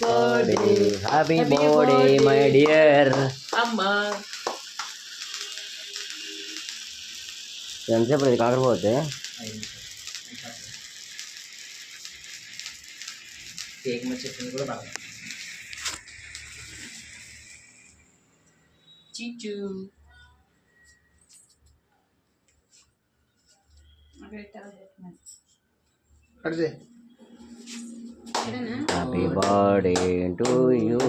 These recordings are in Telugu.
బర్త్డే మై డియర్ అమ్మా. ఎంతసేపు ఇది కాకపోతే కేక్ మీద చెప్పింది కూడా బాగా. చిచ్చు happy birthday to you,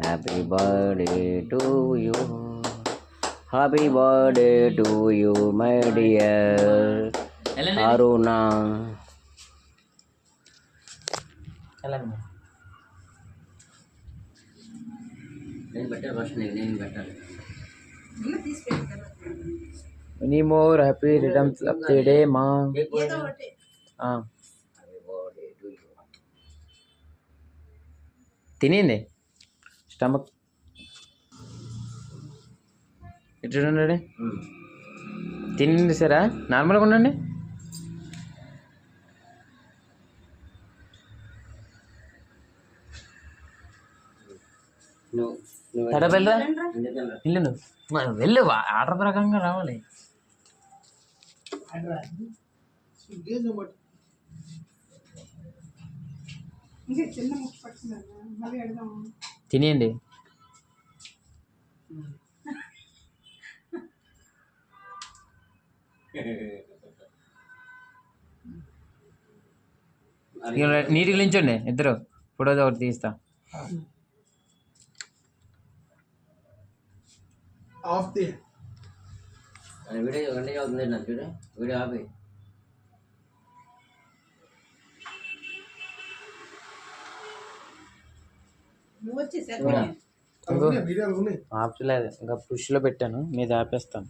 happy birthday to you, happy birthday to you my dear Aruna. నేను పెట్టాలి ఫస్ట్, నేను పెట్టాలి. Any more happy returns of the day మా. తినింది స్టమక్ ఇటు చూడండి, తినింది సరే నార్మల్గా ఉండండి. తడబెళ్ళరా ఇల్లు నువ్వు వెళ్ళు, ఆర్డర్ ప్రకారంగా రావాలి. తినేయండి. నీటికి నించండి ఇద్దరు, ఫోటో ఒకటి తీస్తా. వీడియో గంట అవుతుంది నాకు చూడు, వీడియో ఆపి. ఆపలేదు, ఇంకా పుష్లో పెట్టాను, మీద ఆపేస్తాను.